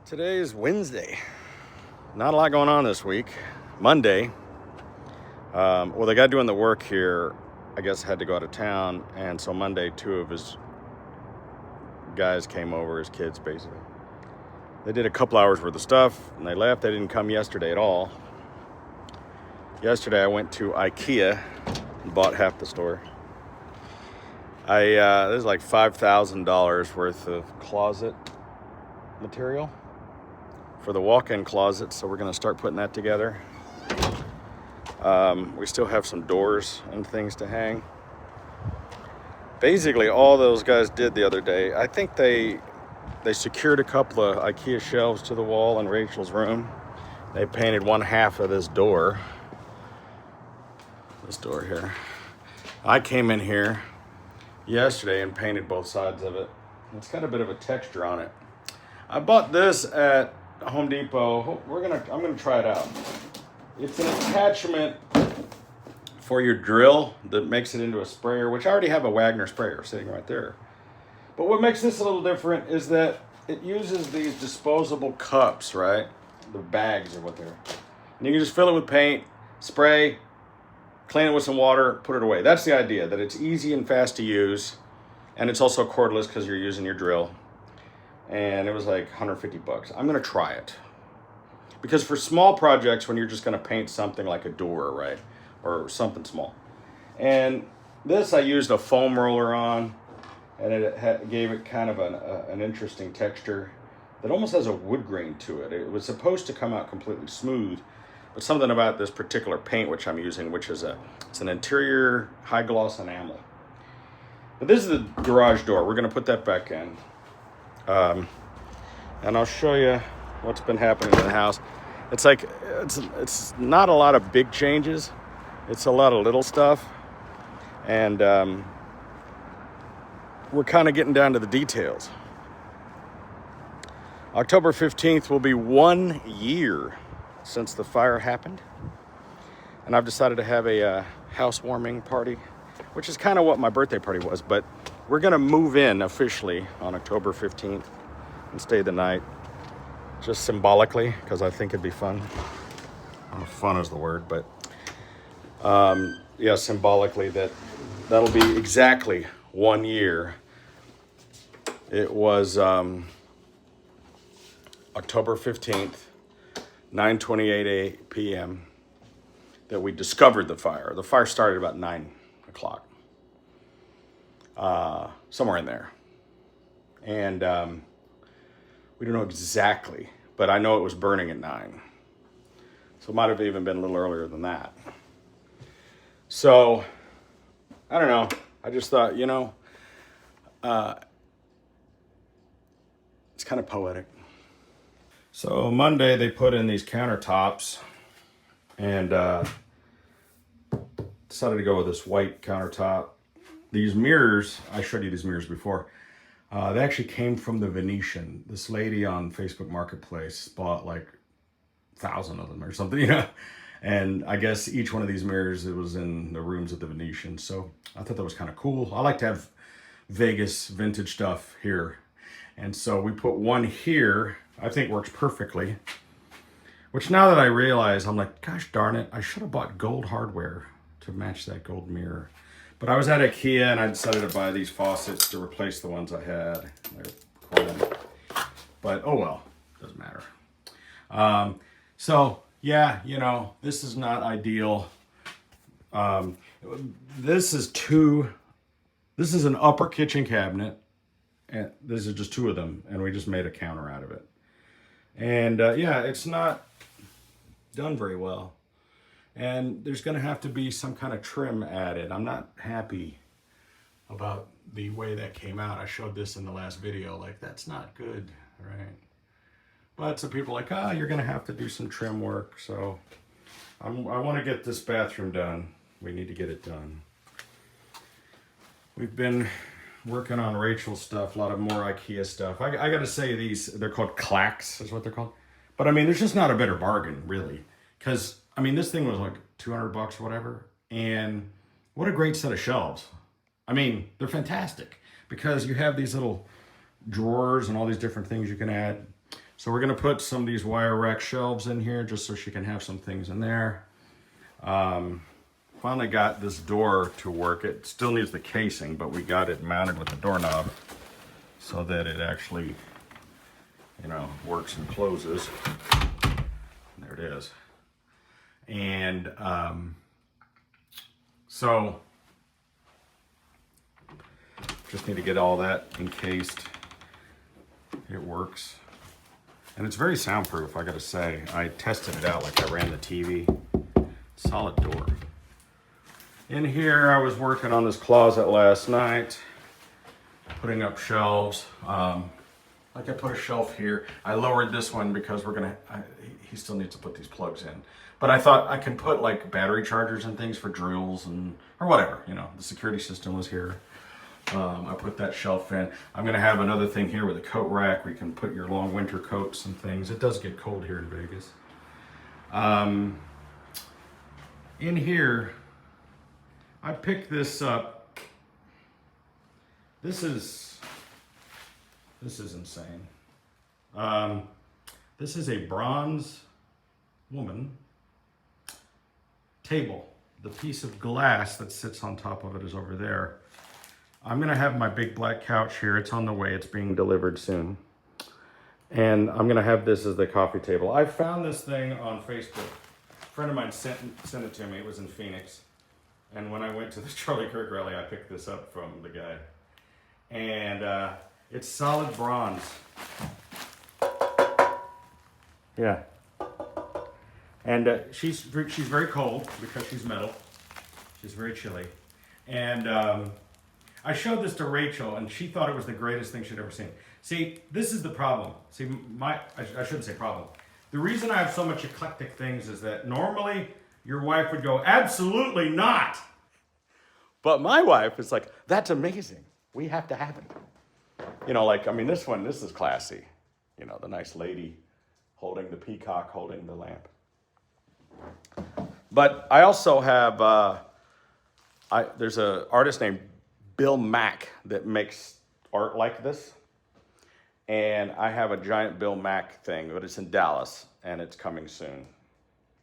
Today is Wednesday. Not a lot going on this week. Monday, well, the guy doing the work here, I guess, had to go out of town, and so Monday, two of his guys came over, his kids, basically. They did a couple hours worth of stuff, and they left. They didn't come yesterday at all. Yesterday, I went to IKEA and bought half the store. There's like $5,000 worth of closet material for the walk-in closet, so we're going to start putting that together. We still have some doors and things to hang. Basically, all those guys did the other day, I think they secured a couple of IKEA shelves to the wall in Rachel's room. They painted one half of this door here. I came in here yesterday and painted both sides of it. It's got a bit of a texture on it. I bought this at Home Depot. I'm gonna try it out. It's an attachment for your drill that makes it into a sprayer, which I already have a Wagner sprayer sitting right there. But what makes this a little different is that it uses these disposable cups, right? The bags are what they're. And you can just fill it with paint, spray, clean it with some water, put it away. That's the idea, that it's easy and fast to use. And it's also cordless because you're using your drill. And it was like $150. I'm gonna try it. Because for small projects, when you're just gonna paint something like a door, right? Or something small. And this I used a foam roller on, and it gave it kind of an interesting texture that almost has a wood grain to it. It was supposed to come out completely smooth, but something about this particular paint which I'm using, which is it's an interior high gloss enamel. But this is the garage door. We're gonna put that back in. And I'll show you what's been happening in the house. It's like, it's not a lot of big changes. It's a lot of little stuff. And we're kind of getting down to the details. October 15th will be 1 year since the fire happened. And I've decided to have a housewarming party, which is kind of what my birthday party was, but we're gonna move in officially on October 15th and stay the night, just symbolically, because I think it'd be fun. I don't know if fun is the word, but yeah, symbolically that'll be exactly 1 year. It was October 15th, 9:28 p.m. that we discovered the fire. The fire started about 9 o'clock. Somewhere in there. And we don't know exactly, but I know it was burning at 9. So it might have even been a little earlier than that. So, I don't know. I just thought, it's kind of poetic. So Monday they put in these countertops and decided to go with this white countertop. These mirrors, I showed you these mirrors before. They actually came from the Venetian. This lady on Facebook Marketplace bought like 1,000 of them or something, And I guess each one of these mirrors, it was in the rooms at the Venetian. So I thought that was kind of cool. I like to have Vegas vintage stuff here. And so we put one here, I think works perfectly. Which now that I realize, I'm like, gosh darn it, I should have bought gold hardware to match that gold mirror. But I was at IKEA and I decided to buy these faucets to replace the ones I had. They're chrome. But oh well, doesn't matter. So yeah, this is not ideal. This is an upper kitchen cabinet, and this is just two of them, and we just made a counter out of it. And yeah, it's not done very well. And there's going to have to be some kind of trim added. I'm not happy about the way that came out. I showed this in the last video. Like, that's not good, right? But some people are like, you're going to have to do some trim work. So I want to get this bathroom done. We need to get it done. We've been working on Rachel's stuff, a lot of more IKEA stuff. I got to say they're called clacks is what they're called. But I mean, there's just not a better bargain, really. Because I mean, this thing was like $200 or whatever. And what a great set of shelves. I mean, they're fantastic because you have these little drawers and all these different things you can add. So we're gonna put some of these wire rack shelves in here just so she can have some things in there. Finally got this door to work. It still needs the casing, but we got it mounted with the doorknob so that it actually, you know, works and closes. There it is. And so just need to get all that encased. It works. And it's very soundproof, I gotta say. I tested it out like I ran the TV. Solid door. In here, I was working on this closet last night, putting up shelves. Like I put a shelf here. I lowered this one because he still needs to put these plugs in. But I thought I can put like battery chargers and things for drills or whatever, you know, the security system was here. I put that shelf in. I'm gonna have another thing here with a coat rack where you can put your long winter coats and things. It does get cold here in Vegas. In here, I picked this up. This is insane. This is a bronze woman table. The piece of glass that sits on top of it is over there. I'm gonna have my big black couch here. It's on the way, it's being delivered soon. And I'm gonna have this as the coffee table. I found this thing on Facebook. A friend of mine sent it to me, it was in Phoenix. And when I went to the Charlie Kirk rally, I picked this up from the guy. And it's solid bronze. Yeah. And she's very cold because she's metal. She's very chilly. And I showed this to Rachel, and she thought it was the greatest thing she'd ever seen. See, this is the problem. See, I shouldn't say problem. The reason I have so much eclectic things is that normally your wife would go, absolutely not. But my wife is like, that's amazing. We have to have it. You know, like, I mean, this is classy. You know, the nice lady holding the peacock, holding the lamp. But I also have, there's an artist named Bill Mack that makes art like this. And I have a giant Bill Mack thing, but it's in Dallas, and it's coming soon.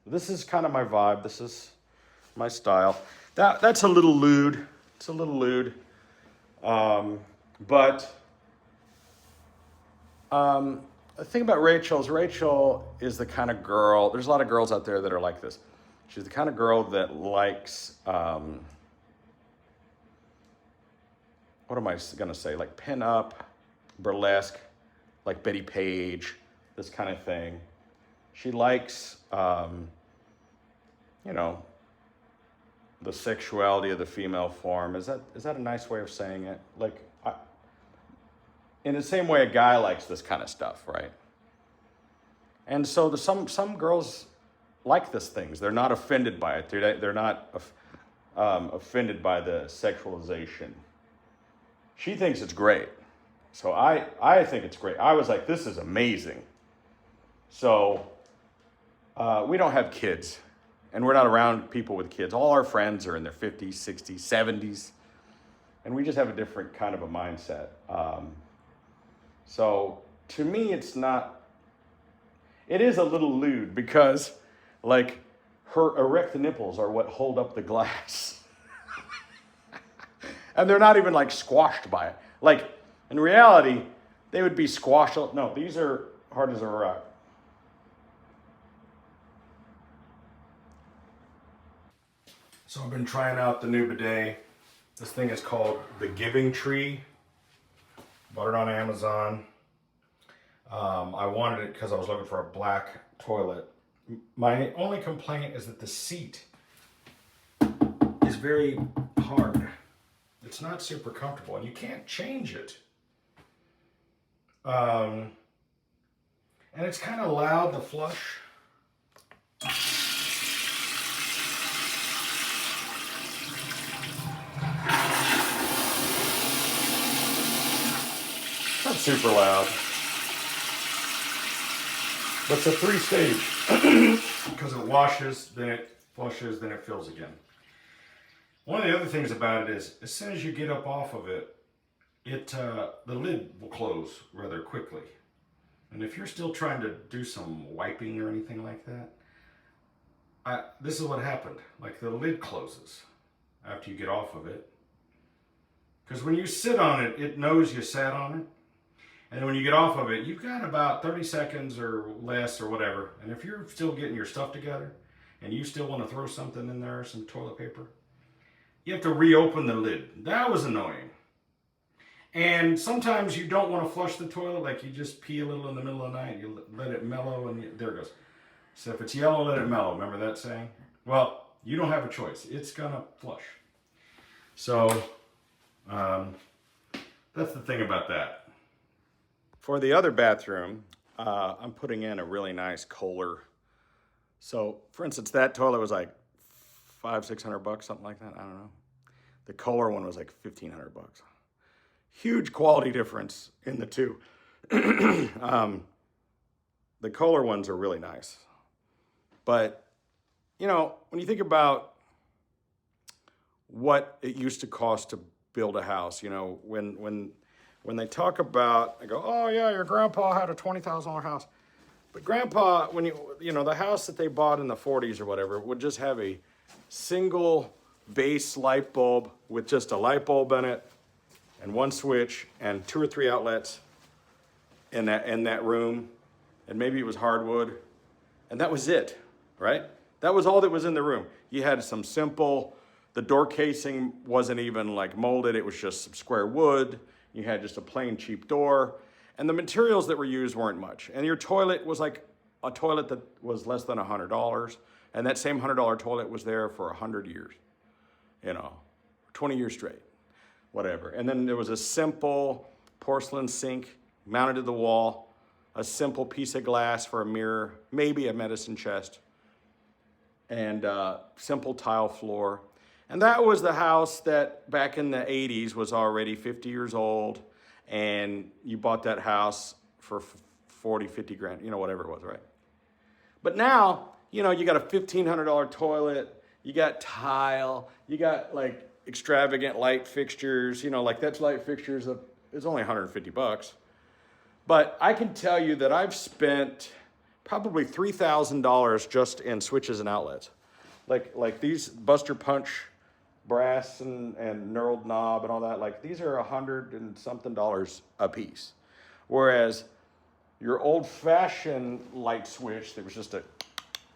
This is kind of my vibe. This is my style. That's a little lewd. It's a little lewd. But the thing about Rachel is the kind of girl, there's a lot of girls out there that are like this. She's the kind of girl that likes, what am I gonna say? Like pin-up, burlesque, like Betty Page, this kind of thing. She likes, you know, the sexuality of the female form. Is that a nice way of saying it? Like, in the same way a guy likes this kind of stuff, right? And so some girls like these things. They're not offended by it. They're not offended by the sexualization. She thinks it's great. So I think it's great. I was like, this is amazing. So we don't have kids, and we're not around people with kids. All our friends are in their 50s, 60s, 70s, and we just have a different kind of a mindset. So to me, it is a little lewd because like her erect nipples are what hold up the glass. And they're not even like squashed by it. Like in reality, they would be squashed. No, these are hard as a rock. So I've been trying out the new bidet. This thing is called the Giving Tree. Bought it on Amazon. I wanted it because I was looking for a black toilet. My only complaint is that the seat is very hard. It's not super comfortable, and you can't change it. And it's kind of loud to flush. Not super loud. But it's a 3-stage. Because it washes, then it flushes, then it fills again. One of the other things about it is, as soon as you get up off of it, the lid will close rather quickly. And if you're still trying to do some wiping or anything like that, this is what happened. Like the lid closes after you get off of it. Because when you sit on it, it knows you sat on it. And when you get off of it, you've got about 30 seconds or less or whatever. And if you're still getting your stuff together and you still want to throw something in there, some toilet paper, you have to reopen the lid. That was annoying. And sometimes you don't want to flush the toilet, like you just pee a little in the middle of the night, you let it mellow, and there it goes. So if it's yellow, let it mellow. Remember that saying? Well, you don't have a choice. It's going to flush. So that's the thing about that. For the other bathroom, I'm putting in a really nice Kohler. So, for instance, that toilet was like $500-600, something like that. I don't know. The Kohler one was like $1,500. Huge quality difference in the two. The Kohler ones are really nice. But, you know, when you think about what it used to cost to build a house, you know, when they talk about, they go, oh yeah, your grandpa had a $20,000 house. But grandpa, when you know, the house that they bought in the 40s or whatever would just have a single base light bulb with just a light bulb in it and one switch and 2 or 3 outlets in that room. And maybe it was hardwood. And that was it, right? That was all that was in the room. You had some simple, the door casing wasn't even like molded. It was just some square wood. You had just a plain cheap door. And the materials that were used weren't much. And your toilet was like a toilet that was less than $100. And that same $100 toilet was there for 100 years, you know, 20 years straight, whatever. And then there was a simple porcelain sink mounted to the wall, a simple piece of glass for a mirror, maybe a medicine chest, and simple tile floor. And that was the house that back in the 80s was already 50 years old. And you bought that house for 40, 50 grand, you know, whatever it was, right? But now, you know, you got a $1,500 toilet, you got tile, you got like extravagant light fixtures, you know, like that's light fixtures of, it's only $150. But I can tell you that I've spent probably $3,000 just in switches and outlets. Like these Buster Punch brass and knurled knob and all that, like these are $100 and something a piece. Whereas your old-fashioned light switch that was just a,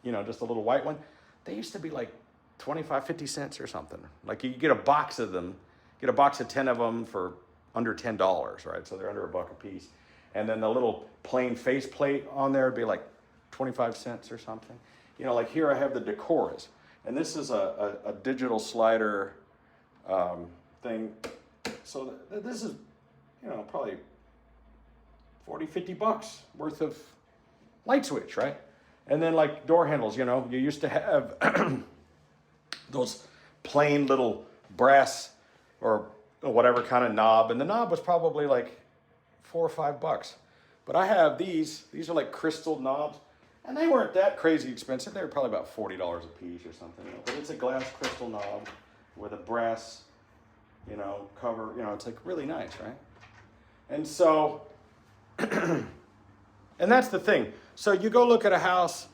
you know, just a little white one, they used to be like 25, 50 cents or something. Like you get a box of them, get a box of 10 of them for under $10, right? So they're under $1 a piece. And then the little plain faceplate on there would be like 25 cents or something. You know, like here I have the Decoras. And this is a digital slider thing. So this is, you know, probably $40, $50 worth of light switch, right? And then like door handles, you know, you used to have those plain little brass or whatever kind of knob. And the knob was probably like $4 or $5. But I have these are like crystal knobs. And they weren't that crazy expensive. They were probably about $40 a piece or something. You know? But it's a glass crystal knob with a brass, you know, cover. You know, it's like really nice, right? And so, and that's the thing. So you go look at a house,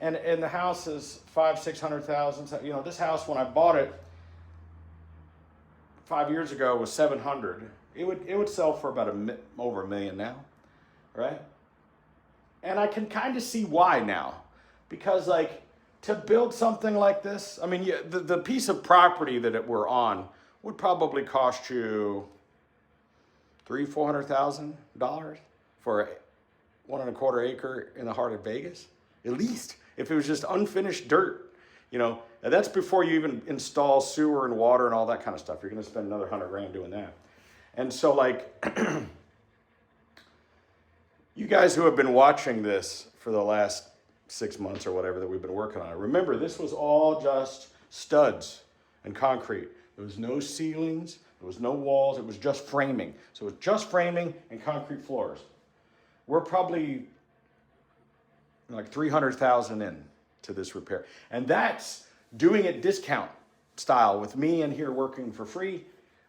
and the house is $500,000-600,000. So, you know, this house when I bought it 5 years ago was $700,000. It would sell for about over $1 million now, right? And I can kind of see why now, because like to build something like this, I mean, the piece of property that we're on would probably cost you $300,000-400,000 for a 1.25 acre in the heart of Vegas, at least. If it was just unfinished dirt, you know, and that's before you even install sewer and water and all that kind of stuff. You're going to spend another $100,000 doing that. And so like, you guys who have been watching this for the last 6 months or whatever that we've been working on it, remember this was all just studs and concrete. There was no ceilings, there was no walls, it was just framing. So it was just framing and concrete floors. We're probably like $300,000 in to this repair. And that's doing it discount style with me in here working for free.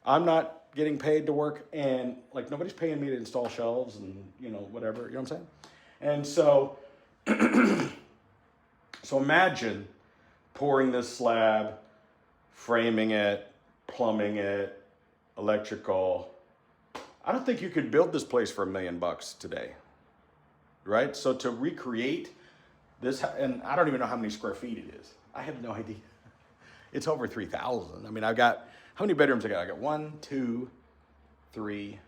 I'm not getting paid to work, and like nobody's paying me to install shelves and whatever, you know what I'm saying? And so so imagine pouring this slab, framing it, plumbing it, electrical. I don't think you could build this place for $1 million today, right? So to recreate this, and I don't even know how many square feet it is. I have no idea. It's over 3,000. I mean, I've got, how many bedrooms I got? I got 1, 2, 3,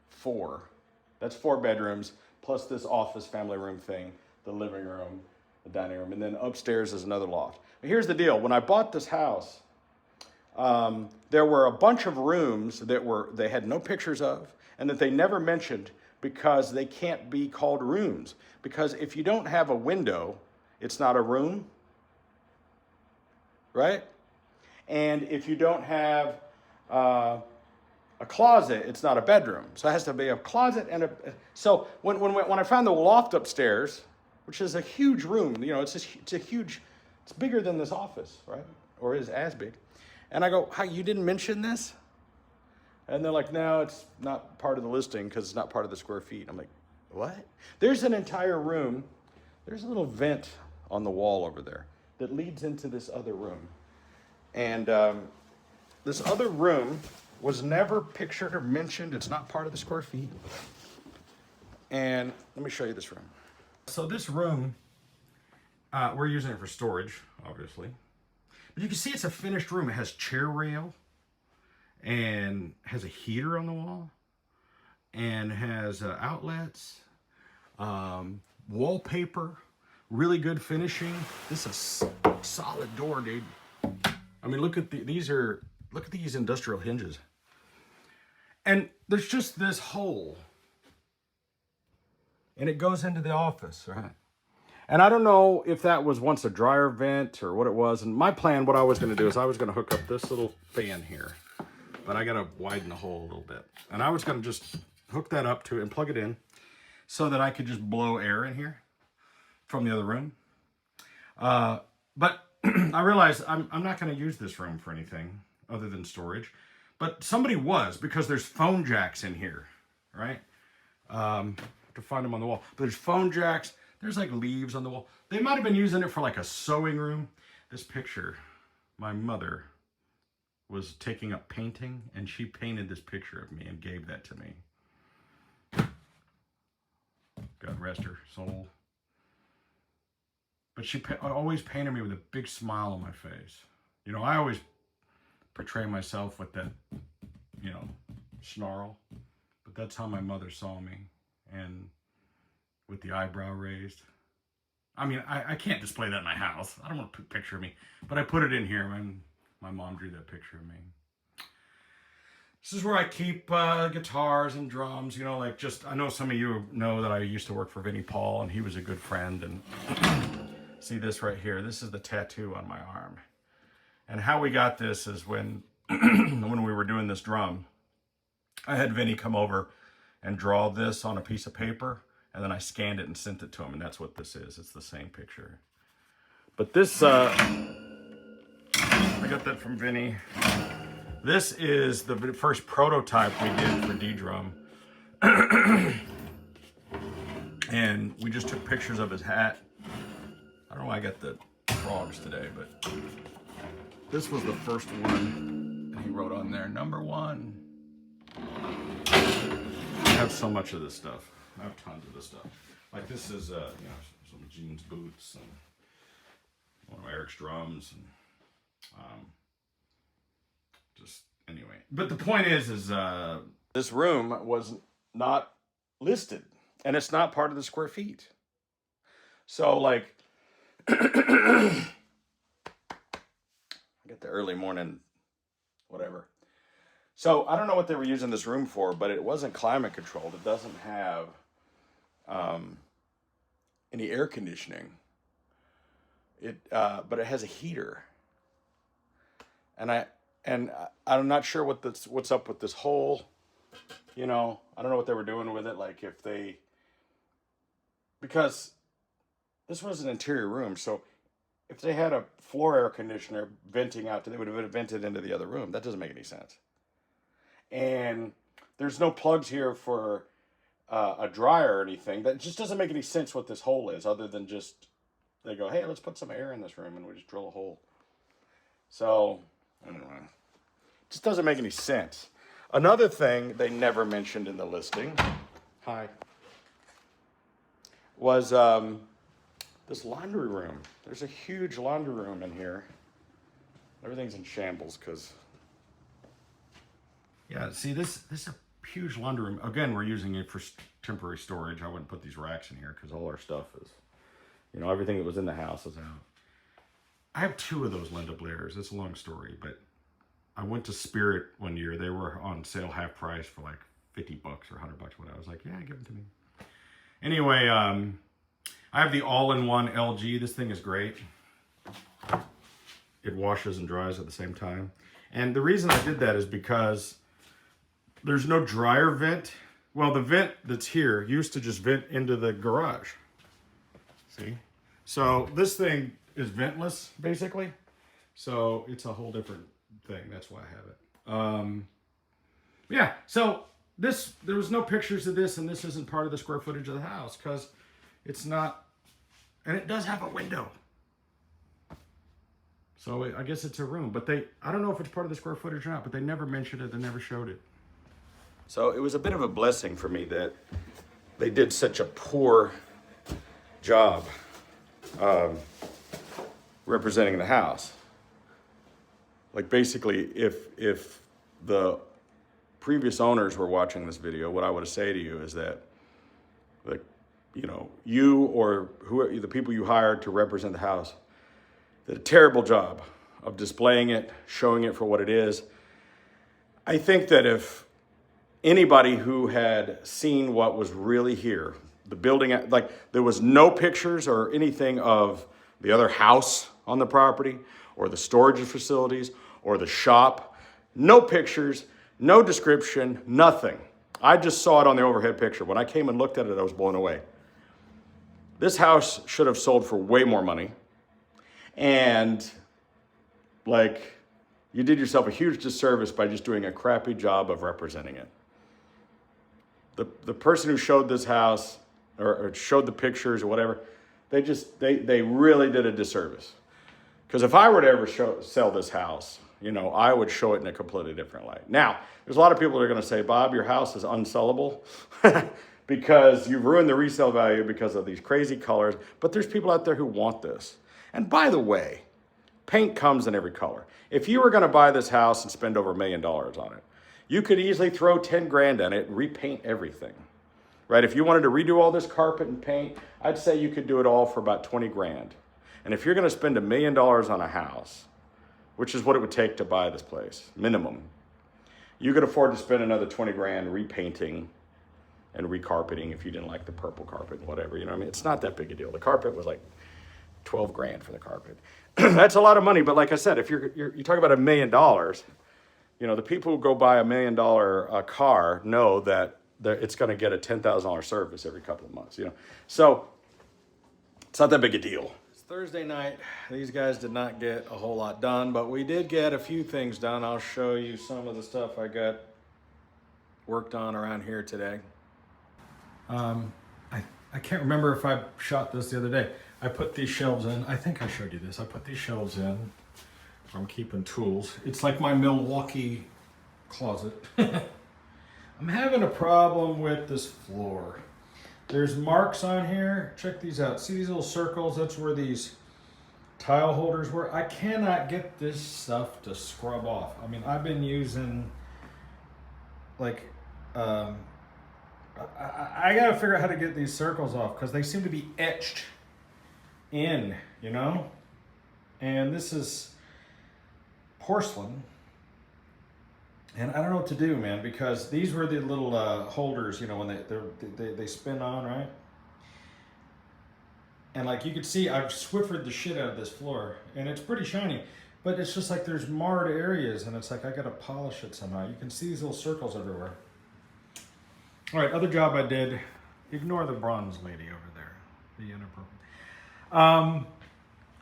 4. That's 4 bedrooms, plus this office family room thing, the living room, the dining room, and then upstairs is another loft. But here's the deal. When I bought this house, there were a bunch of rooms that they had no pictures of and that they never mentioned because they can't be called rooms. Because if you don't have a window, it's not a room, right? And if you don't have a closet, it's not a bedroom. So it has to be a closet and a. So when I found the loft upstairs, which is a huge room, it's a huge, it's bigger than this office, right? Or is as big. And I go, "How, you didn't mention this?" And they're like, "No, it's not part of the listing because it's not part of the square feet." I'm like, "What?" There's an entire room. There's a little vent on the wall over there that leads into this other room. And this other room was never pictured or mentioned. It's not part of the square feet. And let me show you this room. So this room, we're using it for storage, obviously. But you can see it's a finished room. It has chair rail and has a heater on the wall and has outlets, wallpaper, really good finishing. This is a solid door, dude. I mean, look at these industrial hinges. And there's just this hole. And it goes into the office, right? And I don't know if that was once a dryer vent or what it was. And my plan, what I was going to do is I was going to hook up this little fan here. But I got to widen the hole a little bit. And I was going to just hook that up to it and plug it in so that I could just blow air in here from the other room. But I realized I'm not going to use this room for anything other than storage. But somebody was, because there's phone jacks in here, right? To find them on the wall. But there's phone jacks. There's like leaves on the wall. They might have been using it for like a sewing room. This picture, my mother was taking up painting and she painted this picture of me and gave that to me. God rest her soul. But she always painted me with a big smile on my face. I always portray myself with that, snarl. But that's how my mother saw me. And with the eyebrow raised. I mean, I can't display that in my house. I don't want to put a picture of me. But I put it in here when my mom drew that picture of me. This is where I keep guitars and drums. I know some of you know that I used to work for Vinnie Paul, and he was a good friend. And see this right here? This is the tattoo on my arm. And how we got this is when we were doing this drum, I had Vinnie come over and draw this on a piece of paper, and then I scanned it and sent it to him, and that's what this is. It's the same picture. But this, I got that from Vinnie. This is the first prototype we did for D-Drum. And we just took pictures of his hat. I don't know why I got the frogs today, but this was the first one. And he wrote on there, #1. I have so much of this stuff. I have tons of this stuff. Like this is, some jeans boots and one of Eric's drums and just anyway. But the point is this room was not listed and it's not part of the square feet. So like, I get the early morning, whatever. So I don't know what they were using this room for, but it wasn't climate controlled. It doesn't have any air conditioning. But it has a heater. And I'm not sure what's up with this hole. I don't know what they were doing with it. Like because this was an interior room, so if they had a floor air conditioner venting out, they would have vented into the other room. That doesn't make any sense. and there's no plugs here for a dryer or anything. That just doesn't make any sense what this hole is, other than just they go, hey, let's put some air in this room, and we just drill a hole. So anyway, it just doesn't make any sense. Another thing they never mentioned in the listing, was this laundry room. There's a huge laundry room in here. Everything's in shambles because, yeah, see, this is a huge laundry room. Again, we're using it for temporary storage. I wouldn't put these racks in here because all our stuff is, you know, everything that was in the house is out. I have 2 of those Linda Blairs. It's a long story, but I went to Spirit one year. They were on sale half price for like $50 or $100, whatever. I was like, yeah, give them to me. Anyway, I have the all-in-one LG. This thing is great. It washes and dries at the same time. And the reason I did that is because there's no dryer vent. Well, the vent that's here used to just vent into the garage. See? So this thing is ventless, basically. So it's a whole different thing. That's why I have it. Yeah, so there was no pictures of this, and this isn't part of the square footage of the house because it's not, and it does have a window. So I guess it's a room, but I don't know if it's part of the square footage or not, but they never mentioned it, they never showed it. So it was a bit of a blessing for me that they did such a poor job representing the house. Like basically, if the previous owners were watching this video, what I would say to you is that, like, you know, you or the people you hired to represent the house did a terrible job of displaying it, showing it for what it is. I think that if anybody who had seen what was really here, the building, like there was no pictures or anything of the other house on the property or the storage facilities or the shop, no pictures, no description, nothing. I just saw it on the overhead picture. When I came and looked at it, I was blown away. This house should have sold for way more money. And like, you did yourself a huge disservice by just doing a crappy job of representing it. The person who showed this house or showed the pictures or whatever, they really did a disservice. Because if I were to ever sell this house, you know, I would show it in a completely different light. Now, there's a lot of people that are going to say, Bob, your house is unsellable because you've ruined the resale value because of these crazy colors. But there's people out there who want this. And by the way, paint comes in every color. If you were going to buy this house and spend over $1 million on it, you could easily throw 10 grand on it and repaint everything, right? If you wanted to redo all this carpet and paint, I'd say you could do it all for about 20 grand. And if you're going to spend $1 million on a house, which is what it would take to buy this place, minimum, you could afford to spend another 20 grand repainting and recarpeting if you didn't like the purple carpet and whatever, you know what I mean? It's not that big a deal. The carpet was like 12 grand for the carpet. That's a lot of money, but like I said, if you talk about $1 million, you know, the people who go buy $1 million car know that it's going to get a $10,000 service every couple of months, you know? So it's not that big a deal. It's Thursday night. These guys did not get a whole lot done, but we did get a few things done. I'll show you some of the stuff I got worked on around here today. I can't remember if I shot this the other day. I put these shelves in. I think I showed you this. I put these shelves in. I'm keeping tools. It's like my Milwaukee closet. I'm having a problem with this floor. There's marks on here. Check these out. See these little circles? That's where these tile holders were. I cannot get this stuff to scrub off. I mean, I've been using like, I gotta figure out how to get these circles off because they seem to be etched in, you know? And this is porcelain. And I don't know what to do, man, because these were the little holders, you know, when they spin on, right? And like you could see, I've Swiffered the shit out of this floor, and it's pretty shiny, but it's just like there's marred areas, and it's like I gotta polish it somehow. You can see these little circles everywhere. All right, other job I did. Ignore the bronze lady over there, the inappropriate.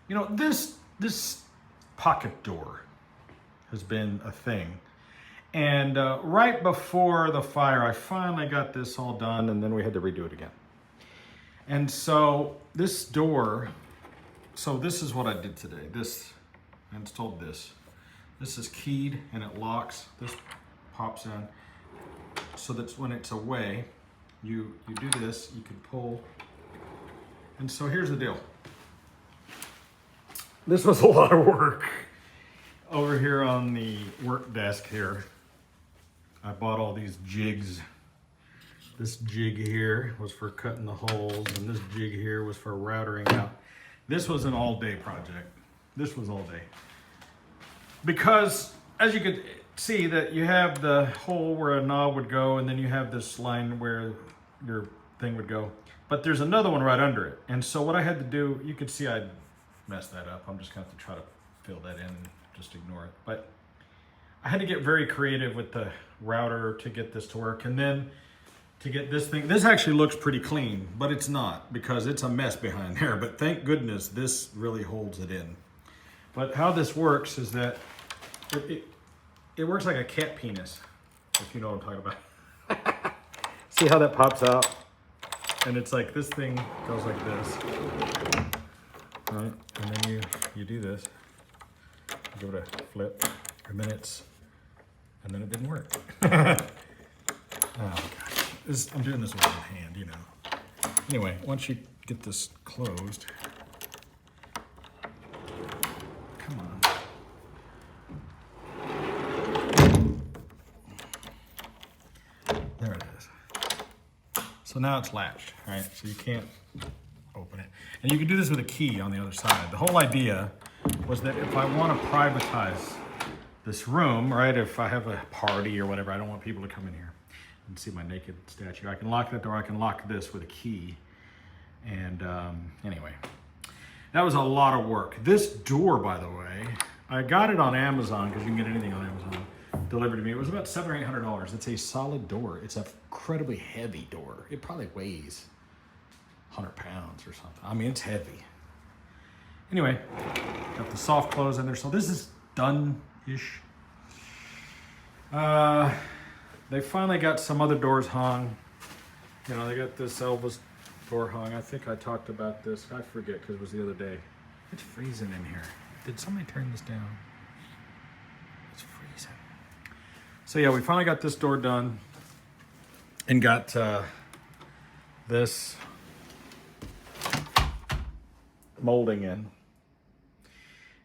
You know, this pocket door has been a thing. And right before the fire, I finally got this all done, and then we had to redo it again. And so this door, so this is what I did today. I installed this. This is keyed and it locks. This pops in. So that's when it's away, you do this, you can pull. And so here's the deal. This was a lot of work. Over here on the work desk here, I bought all these jigs. This jig here was for cutting the holes, and this jig here was for routering out. This was an all-day project. This was all day. Because, as you could see, that you have the hole where a knob would go, and then you have this line where your thing would go. But there's another one right under it. And so what I had to do, you could see I messed that up. I'm just going to have to try to fill that in and just ignore it. But I had to get very creative with the router to get this to work. And then to get this thing, this actually looks pretty clean, but it's not because it's a mess behind there. But thank goodness this really holds it in. But how this works is that it works like a cat penis, if you know what I'm talking about. See how that pops out? And it's like this thing goes like this. Right? And then you do this. Give it a flip. And then it didn't work. Oh gosh. I'm doing this with one hand, you know. Anyway, once you get this closed, come on. There it is. So now it's latched, right? So you can't open it. And you can do this with a key on the other side. The whole idea was that if I want to privatize this room, right? If I have a party or whatever, I don't want people to come in here and see my naked statue. I can lock that door, I can lock this with a key. And anyway, that was a lot of work. This door, by the way, I got it on Amazon, because you can get anything on Amazon, delivered to me. It was about $700 or $800. It's a solid door. It's an incredibly heavy door. It probably weighs 100 pounds or something. I mean, it's heavy. Anyway, got the soft close in there. So this is done-ish. They finally got some other doors hung. You know, they got this Elvis door hung. I think I talked about this. I forget because it was the other day. It's freezing in here. Did somebody turn this down? It's freezing. So yeah, we finally got this door done and got this molding in.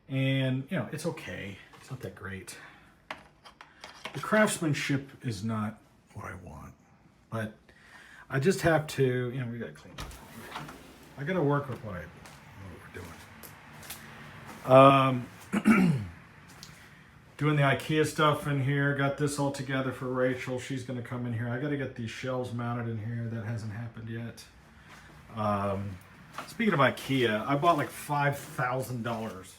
And, you know, it's okay. It's not that great. The craftsmanship is not what I want, but I just have to, you know, we got to clean up. I got to work with what we're doing. Doing the IKEA stuff in here. Got this all together for Rachel. She's going to come in here. I got to get these shelves mounted in here. That hasn't happened yet. Speaking of IKEA, I bought like $5,000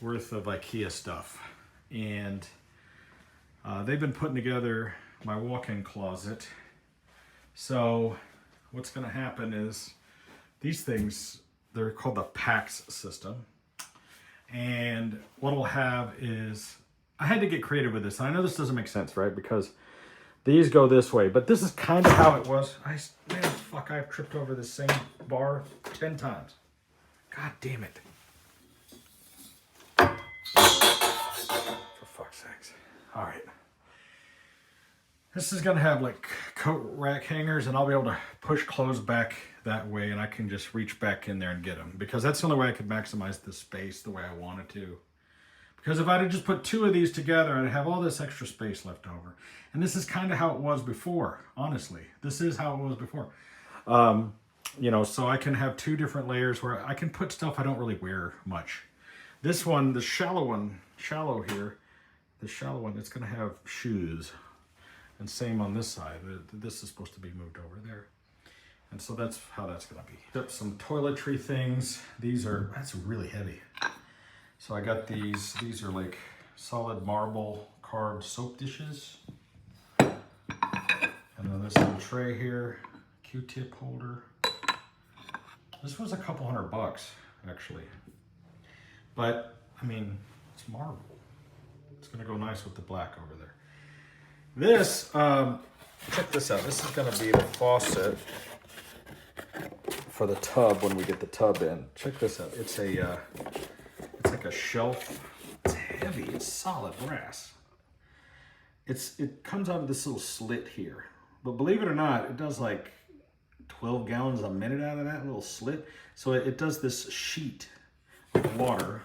worth of IKEA stuff. And they've been putting together my walk-in closet. So what's going to happen is these things, they're called the PAX system. And what I'll have is, I had to get creative with this. And I know this doesn't make sense, right? Because these go this way, but this is kind of how it was. Man, fuck, I've tripped over the same bar 10 times. God damn it. For fuck's sakes. All right. This is gonna have like coat rack hangers, and I'll be able to push clothes back that way, and I can just reach back in there and get them, because that's the only way I could maximize the space the way I wanted to. Because if I'd have just put two of these together, I'd have all this extra space left over. And this is kind of how it was before, honestly. This is how it was before. You know, so I can have two different layers where I can put stuff I don't really wear much. This one, the shallow here, the shallow one, it's gonna have shoes. And same on this side. This is supposed to be moved over there. And so that's how that's gonna be. Got some toiletry things. That's really heavy. So I got these are like solid marble carved soap dishes. And then this little tray here, Q-tip holder. This was a couple $100 actually. But I mean, it's marble. It's gonna go nice with the black over there. This, check this out. This is gonna be the faucet for the tub when we get the tub in. Check this out. It's like a shelf. It's heavy. It's solid brass. It comes out of this little slit here. But believe it or not, it does like 12 gallons a minute out of that little slit. So it does this sheet of water.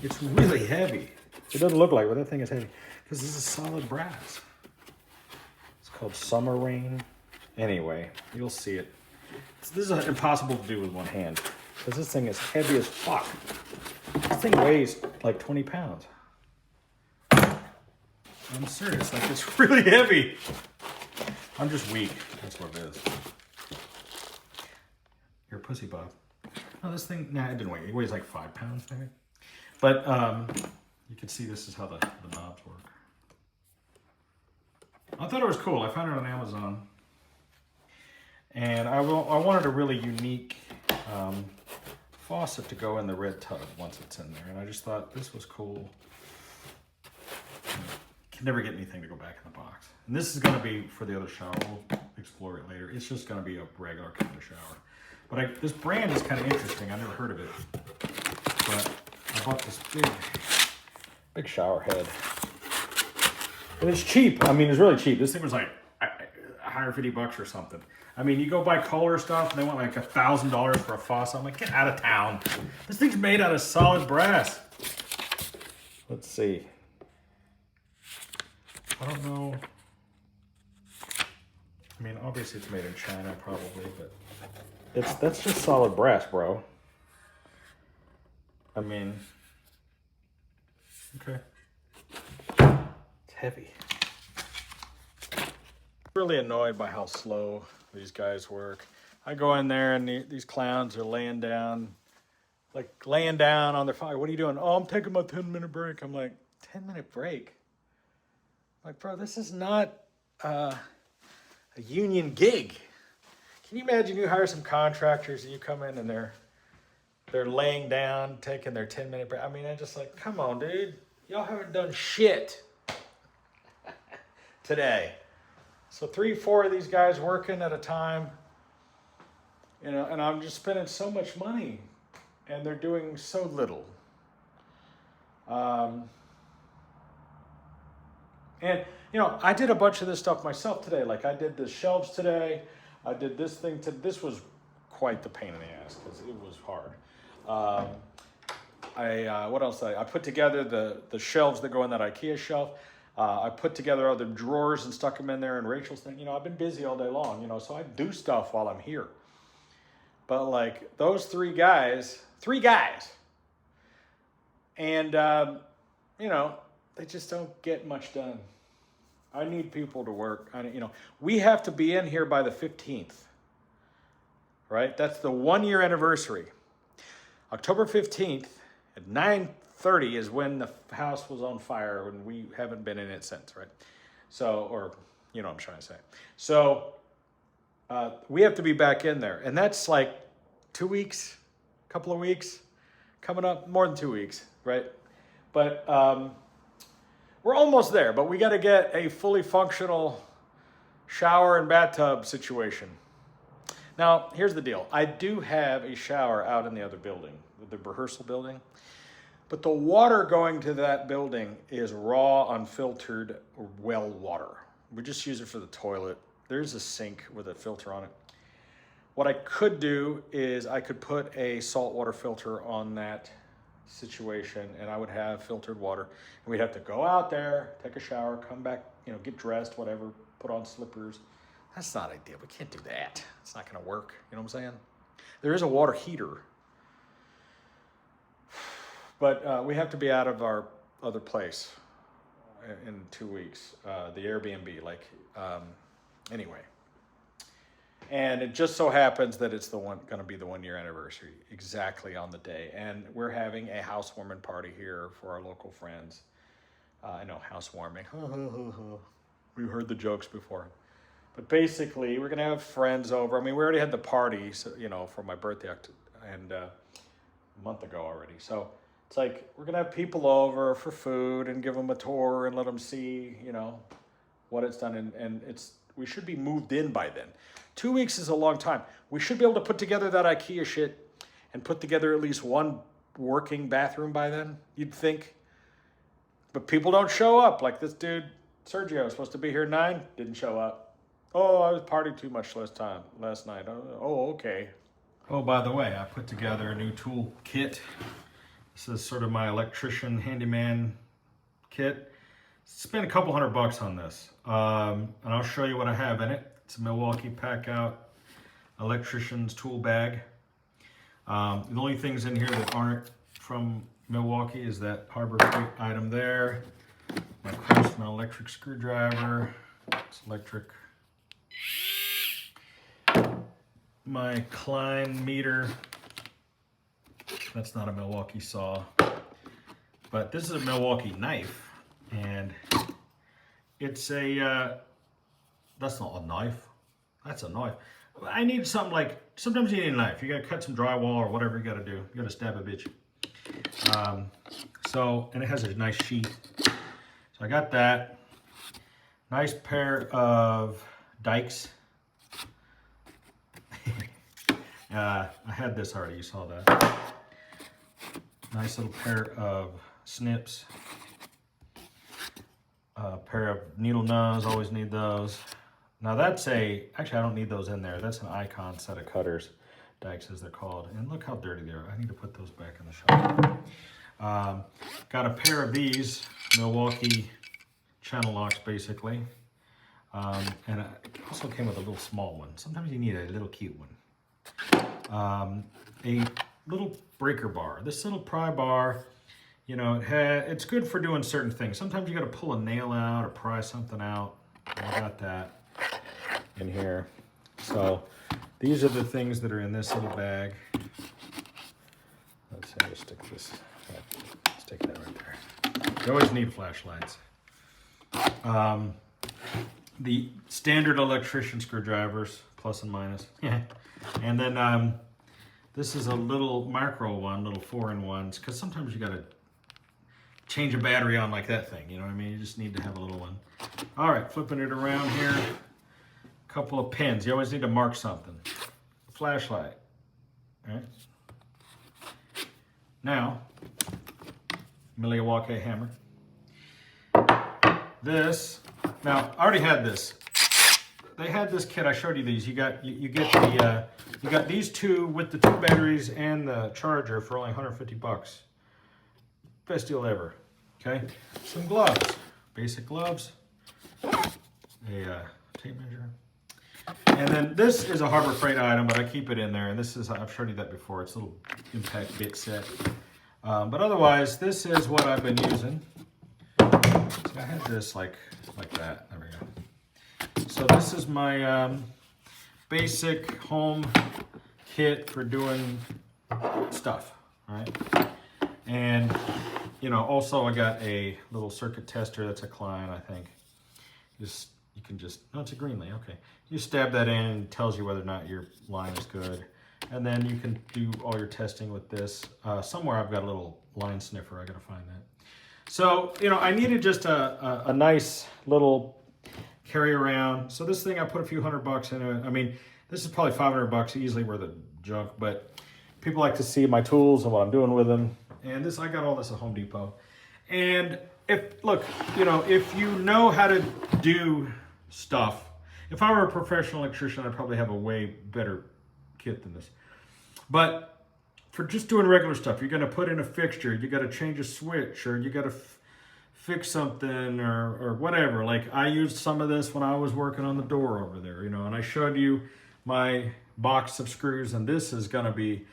It's really heavy. It doesn't look like it, but that thing is heavy because this is solid brass. It's called Summer Rain. Anyway, you'll see it. This is impossible to do with one hand because this thing is heavy as fuck. This thing weighs like 20 pounds. I'm serious, like it's really heavy. I'm just weak, that's what it is. You're a pussy, Bob. No, this thing, nah, it didn't weigh. It weighs like 5 pounds, maybe. But you can see this is how the knobs work. I thought it was cool. I found it on Amazon. And I wanted a really unique faucet to go in the red tub once it's in there. And I just thought this was cool. Can never get anything to go back in the box. And this is going to be for the other shower. We'll explore it later. It's just going to be a regular kind of shower. But this brand is kind of interesting. I never heard of it. But I bought this big shower head. And it's cheap. I mean, it's really cheap. This thing was like $150 or something. I mean, you go buy Kohler stuff and they want like $1,000 for a faucet. I'm like, get out of town. This thing's made out of solid brass. Let's see. I don't know. I mean, obviously it's made in China probably, but that's just solid brass, bro. I mean, okay. It's heavy. Really annoyed by how slow these guys work. I go in there and these clowns are laying down on their fire. What are you doing? Oh, I'm taking my 10-minute break. I'm like, 10-minute break? Like, bro, this is not a union gig. Can you imagine you hire some contractors and you come in and they're laying down, taking their 10-minute break? I mean, I'm just like, come on, dude. Y'all haven't done shit today. So 3-4 of these guys working at a time, you know, and I'm just spending so much money and they're doing so little. And, you know, I did a bunch of this stuff myself today. Like I did the shelves today. I did this thing. This was quite the pain in the ass because it was hard. What else did I put together the shelves that go in that IKEA shelf. I put together other drawers and stuck them in there and Rachel's thing. You know, I've been busy all day long, you know, so I do stuff while I'm here. But like those three guys, and, you know, they just don't get much done. I need people to work. You know, we have to be in here by the 15th, right? That's the 1-year anniversary. October 15th at 9:30 is when the house was on fire and we haven't been in it since, right? So, or, you know what I'm trying to say. So, we have to be back in there. And that's like 2 weeks, a couple of weeks coming up, more than 2 weeks, right? But, we're almost there, but we got to get a fully functional shower and bathtub situation. Now, here's the deal. I do have a shower out in the other building, the rehearsal building, but the water going to that building is raw, unfiltered well water. We just use it for the toilet. There's a sink with a filter on it. What I could do is I could put a saltwater filter on that situation and I would have filtered water and we'd have to go out there, take a shower, come back, you know, get dressed, whatever, put on slippers. That's not ideal. We can't do that. It's not going to work. You know what I'm saying? There is a water heater, but we have to be out of our other place in 2 weeks, the Airbnb, anyway. And it just so happens that it's going to be the 1-year anniversary, exactly on the day. And we're having a housewarming party here for our local friends. I know, housewarming. We've heard the jokes before. But basically, we're going to have friends over. I mean, we already had the party, so, you know, for my birthday and a month ago already. So It's like, we're gonna have people over for food and give them a tour and let them see, you know, what it's done. And we should be moved in by then. 2 weeks is a long time. We should be able to put together that IKEA shit and put together at least one working bathroom by then, you'd think. But people don't show up. Like this dude, Sergio, was supposed to be here at 9, didn't show up. Oh, I was partying too much last night. Oh, okay. Oh, by the way, I put together a new tool kit. This is sort of my electrician handyman kit. Spent a couple $100 on this. And I'll show you what I have in it. It's a Milwaukee Pack Out electrician's tool bag. The only things in here that aren't from Milwaukee is that Harbor Freight item there. My Craftsman electric screwdriver. It's electric. My Klein meter. That's not a Milwaukee saw. But this is a Milwaukee knife. And it's a, that's not a knife. That's a knife. I need something like, sometimes you need a knife. You gotta cut some drywall or whatever you gotta do. You gotta stab a bitch. And it has a nice sheath. So I got that. Nice pair of dikes. I had this already, you saw that. Nice little pair of snips. A pair of needle nose, always need those. Now that's actually I don't need those in there. That's an Icon set of cutters, dikes as they're called. And look how dirty they are. I need to put those back in the shop. Got a pair of these Milwaukee channel locks basically. And it also came with a little small one. Sometimes you need a little cute one. A little breaker bar. This little pry bar, you know, it's good for doing certain things. Sometimes you got to pull a nail out or pry something out. I got that in here. So these are the things that are in this little bag. Let's see, I'll stick this. Stick that right there. You always need flashlights. The standard electrician screwdrivers, plus and minus. And then this is a little micro one, little 4-in-1s, because sometimes you got to change a battery on like that thing, you know what I mean? You just need to have a little one. All right, flipping it around here. A couple of pins. You always need to mark something. A flashlight. All right. Now, Milwaukee hammer. This. Now, I already had this. They had this kit. I showed you these. You get the you got these two with the 2 batteries and the charger for only $150. Best deal ever. Okay, some gloves, basic gloves, a tape measure, and then this is a Harbor Freight item, but I keep it in there. And this is, I've showed you that before. It's a little impact bit set, but otherwise, this is what I've been using. So I had this like that. There we go. So this is my basic home kit for doing stuff. All right. And, you know, also I got a little circuit tester. That's a Klein, I think. You can just, no, it's a Greenlee, okay. You stab that in and it tells you whether or not your line is good. And then you can do all your testing with this. Somewhere I've got a little line sniffer. I gotta find that. So, you know, I needed just a nice little carry around. So this thing, I put a few $100 in it. I mean, this is probably $500 easily worth of junk, but people like to see my tools and what I'm doing with them. And this, I got all this at Home Depot. And look, you know, if you know how to do stuff, if I were a professional electrician, I'd probably have a way better kit than this. But for just doing regular stuff, you're gonna put in a fixture, you gotta change a switch, or you gotta fix something or whatever. Like I used some of this when I was working on the door over there, you know, and I showed you my box of screws, and this is gonna be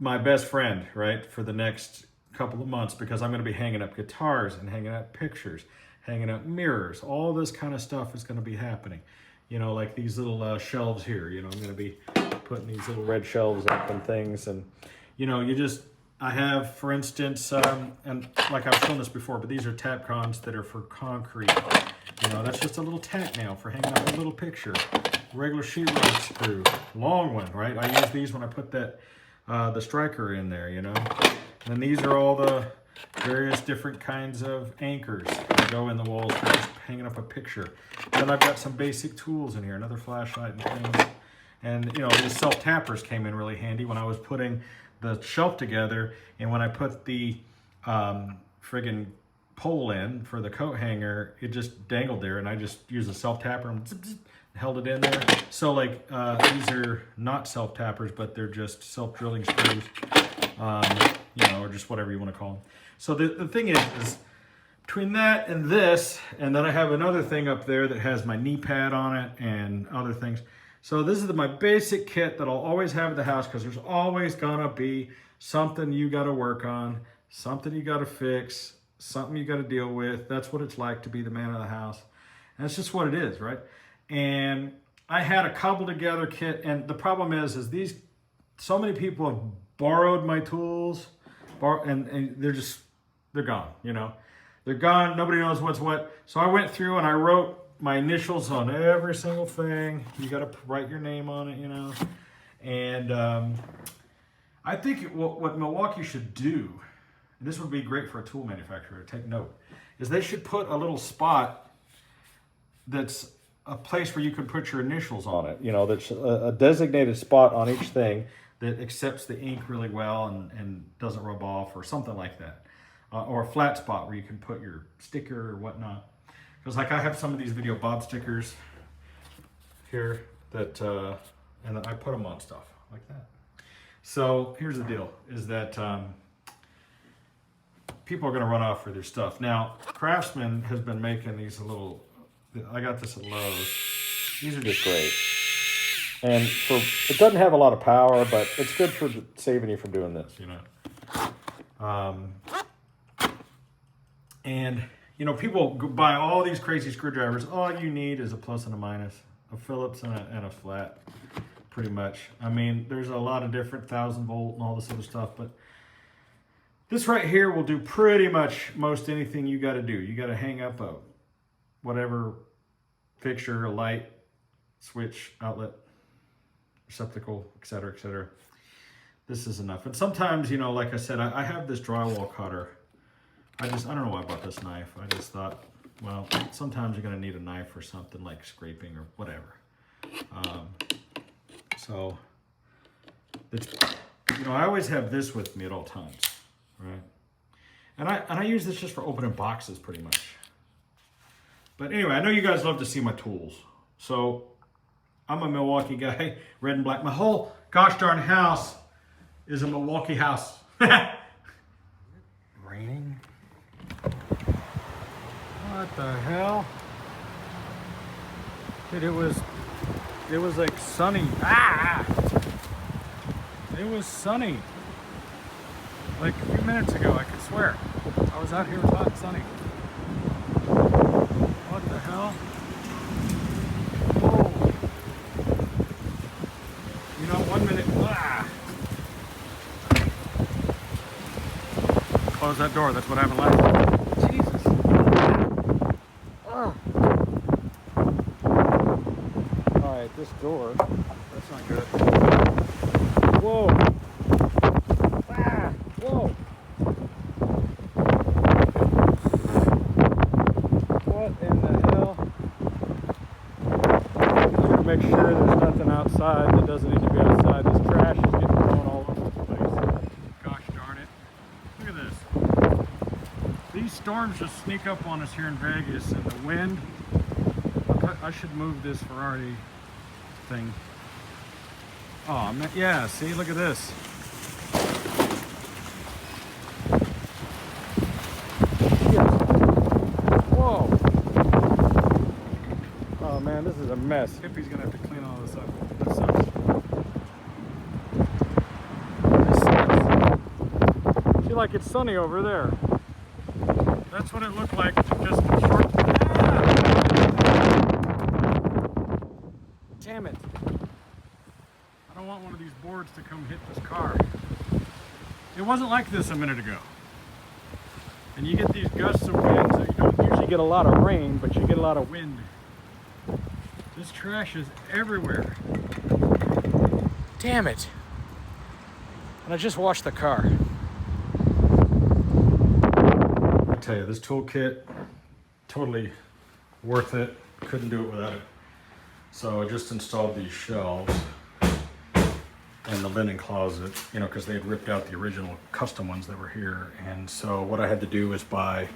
my best friend, right, for the next couple of months, because I'm going to be hanging up guitars and hanging up pictures, hanging up mirrors. All this kind of stuff is going to be happening. You know, like these little shelves here. You know, I'm going to be putting these little red shelves up and things. And, you know, I have, for instance, and like I've shown this before, but these are Tapcons that are for concrete. You know, that's just a little tack nail for hanging up a little picture. Regular sheetrock screw, long one, right? I use these when I put that the striker in there, you know. And these are all the various different kinds of anchors that go in the walls for just hanging up a picture. And then I've got some basic tools in here, another flashlight and things. And you know, these self-tappers came in really handy when I was putting the shelf together, and when I put the friggin' pole in for the coat hanger, it just dangled there, and I just used a self-tapper and zip, zip, held it in there. So like these are not self-tappers, but they're just self-drilling screws, you know, or just whatever you want to call them. So the thing is between that and this, and then I have another thing up there that has my knee pad on it and other things. So this is my basic kit that I'll always have at the house, because there's always gonna be something you gotta work on, something you gotta fix, something you gotta deal with. That's what it's like to be the man of the house. And that's just what it is, right? And I had a cobble together kit, and the problem is so many people have borrowed my tools, and they're gone, you know? They're gone, nobody knows what's what. So I went through and I wrote my initials on every single thing. You got to write your name on it, you know. And I think what Milwaukee should do, and this would be great for a tool manufacturer to take note, is they should put a little spot that's a place where you can put your initials on it. You know, that's a designated spot on each thing that accepts the ink really well and doesn't rub off, or something like that. Or a flat spot where you can put your sticker or whatnot. Because like I have some of these Videobob stickers here that, and then I put them on stuff like that. So here's the deal, is that people are gonna run off for their stuff. Now, Craftsman has been making these I got this at Lowe's. These are just great. And it doesn't have a lot of power, but it's good for saving you from doing this, you know. And you know, people buy all these crazy screwdrivers. All you need is a plus and a minus, a Phillips and a flat, pretty much. I mean, there's a lot of different 1000-volt and all this other stuff, but this right here will do pretty much most anything you got to do. You got to hang up a whatever fixture, a light, switch, outlet, receptacle, etc., etc. This is enough. And sometimes, you know, like I said, I have this drywall cutter. I don't know why I bought this knife. I just thought, well, sometimes you're going to need a knife for something like scraping or whatever. So, you know, I always have this with me at all times, right? And I use this just for opening boxes pretty much. But anyway, I know you guys love to see my tools. So, I'm a Milwaukee guy, red and black. My whole gosh darn house is a Milwaukee house. Raining? What the hell? Dude, it was like sunny. Ah! It was sunny. Like a few minutes ago, I could swear. I was out here, it was hot and sunny. What the hell? Whoa. You know, 1 minute. Ah! Close that door, that's what happened last time. Jesus. Oh. Alright, this door, that's not good. Whoa. Ah, whoa. What in the hell? I'm gonna make sure there's nothing outside that doesn't need to be outside. This trash is getting thrown all over the place. Gosh darn it. Look at this. These storms just sneak up on us here in Vegas, and the wind. I should move this Ferrari thing. Oh man, yeah, see, look at this. Whoa. Oh man, this is a mess. Hippie's gonna have to clean all this up. That sucks. See, like it's sunny over there. That's what it looked like just a short. Damn it. I don't want one of these boards to come hit this car. It wasn't like this a minute ago. And you get these gusts of wind, so you don't usually get a lot of rain, but you get a lot of wind. This trash is everywhere. Damn it. And I just washed the car. tell you, this toolkit, totally worth it. Couldn't do it without it. So I just installed these shelves in the linen closet, you know, because they had ripped out the original custom ones that were here. And so what I had to do was buy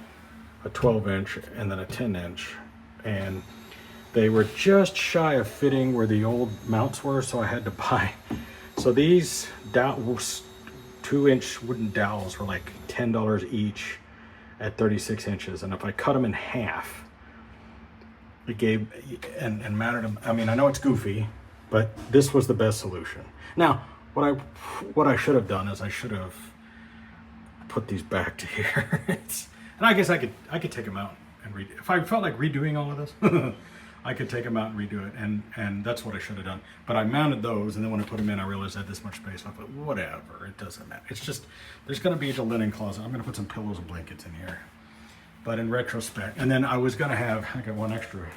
a 12-inch and then a 10-inch. And they were just shy of fitting where the old mounts were, so I had to buy. So these 2-inch wooden dowels were like $10 each at 36 inches. And if I cut them in half, it gave, and mounted them. I mean, I know it's goofy, but this was the best solution. Now, what I should have done is I should have put these back to here. And I guess I could take them out and redo. If I felt like redoing all of this, I could take them out and redo it, and that's what I should have done. But I mounted those, and then when I put them in, I realized I had this much space. I thought, whatever, it doesn't matter. It's just, there's gonna be the linen closet. I'm gonna put some pillows and blankets in here. But in retrospect, and then I was gonna have, I got one extra,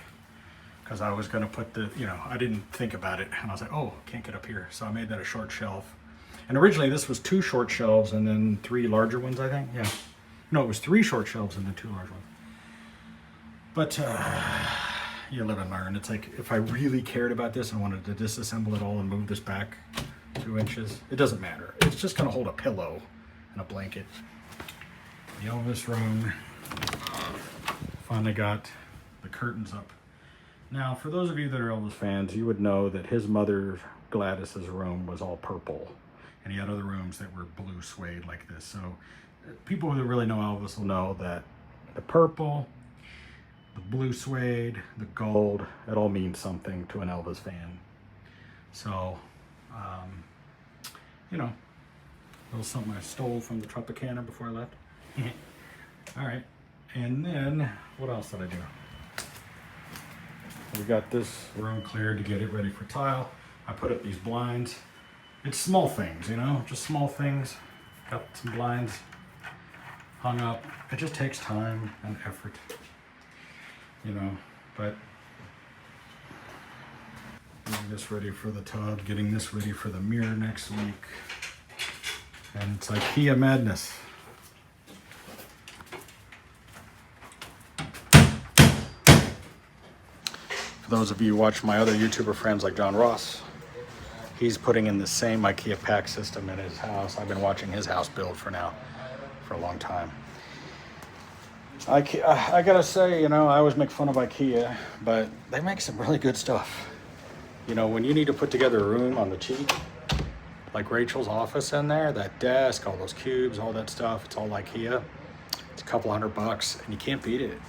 because I was gonna put the, you know, I didn't think about it, and I was like, oh, can't get up here. So I made that a short shelf. And originally this was 2 short shelves and then 3 larger ones, I think, yeah. No, it was 3 short shelves and then 2 large ones. But you live and learn. It's like, if I really cared about this and wanted to disassemble it all and move this back 2 inches, it doesn't matter. It's just gonna hold a pillow and a blanket. The Elvis room. Finally got the curtains up. Now, for those of you that are Elvis fans, you would know that his mother, Gladys's room was all purple. And he had other rooms that were blue suede like this. So people who really know Elvis will know that the purple, the blue suede, the gold, it all means something to an Elvis fan. So, you know, a little something I stole from the Tropicana before I left. All right. And then, what else did I do? We got this room cleared to get it ready for tile. I put up these blinds. It's small things, you know, just small things. Got some blinds hung up. It just takes time and effort, you know, but getting this ready for the tub, getting this ready for the mirror next week. And it's IKEA madness. For those of you who watch my other YouTuber friends like John Ross, he's putting in the same IKEA pack system in his house. I've been watching his house build for a long time. I gotta say, you know, I always make fun of IKEA, but they make some really good stuff. You know, when you need to put together a room on the cheap, like Rachel's office in there, that desk, all those cubes, all that stuff, it's all IKEA. It's a couple $100 and you can't beat it.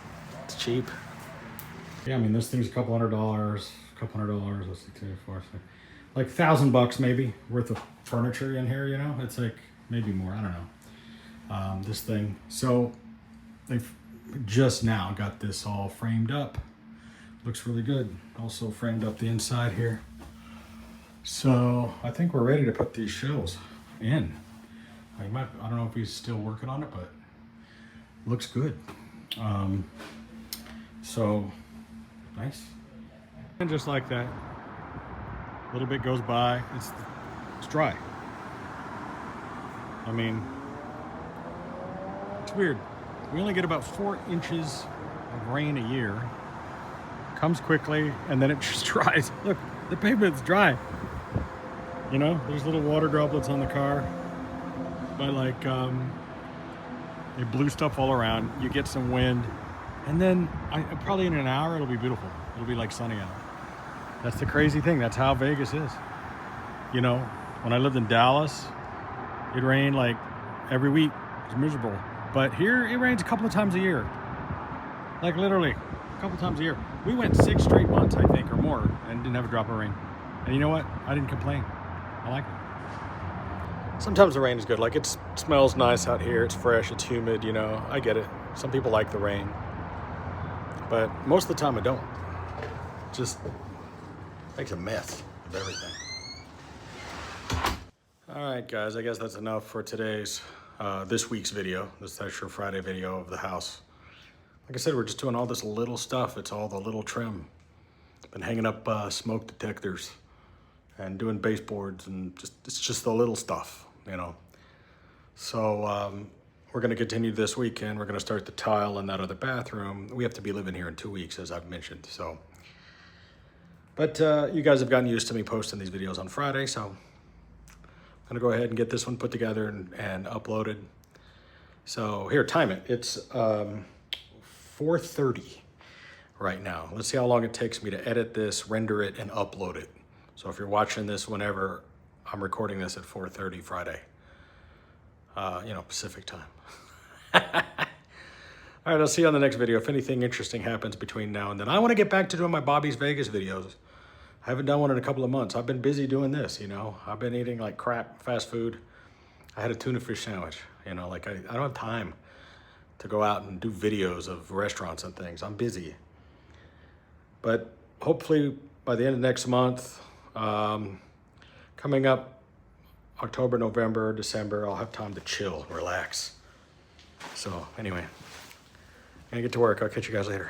It's cheap. Yeah, I mean, this thing's a couple $100, let's see, 2, 4, 6, like $1,000 maybe worth of furniture in here, you know? It's like maybe more, I don't know. This thing. So they've just now got this all framed up. Looks really good. Also framed up the inside here. So I think we're ready to put these shelves in. I don't know if he's still working on it, but looks good. So nice. And just like that, a little bit goes by, it's dry. I mean, it's weird. We only get about 4 inches of rain a year. Comes quickly, and then it just dries. Look, the pavement's dry. You know, there's little water droplets on the car. But like, they blew stuff all around. You get some wind. And then, probably in an hour, it'll be beautiful. It'll be like sunny out. That's the crazy thing. That's how Vegas is. You know, when I lived in Dallas, it rained like every week. It was miserable. But here, it rains a couple of times a year. Like literally, a couple times a year. We went 6 straight months, I think, or more, and didn't have a drop of rain. And you know what? I didn't complain. I like it. Sometimes the rain is good. Like, it smells nice out here. It's fresh. It's humid, you know. I get it. Some people like the rain. But most of the time, I don't. It just makes a mess of everything. All right, guys. I guess that's enough for today's, this week's video. This extra Friday video of the house. Like I said, we're just doing all this little stuff. It's all the little trim. Been hanging up smoke detectors and doing baseboards, and it's just the little stuff, you know. So we're going to continue this weekend. We're going to start the tile in that other bathroom. We have to be living here in 2 weeks, as I've mentioned. So, but you guys have gotten used to me posting these videos on Friday, so I'm going to go ahead and get this one put together and uploaded. So here, time it. It's 4:30 right now. Let's see how long it takes me to edit this, render it, and upload it. So if you're watching this whenever, I'm recording this at 4:30 Friday. Pacific time. All right, I'll see you on the next video. If anything interesting happens between now and then. I want to get back to doing my Bobby's Vegas videos. I haven't done one in a couple of months. I've been busy doing this, I've been eating like crap, fast food. I had a tuna fish sandwich, I don't have time to go out and do videos of restaurants and things. I'm busy. But hopefully by the end of next month, coming up October, November, December, I'll have time to chill, relax. So anyway, I'm gonna get to work. I'll catch you guys later.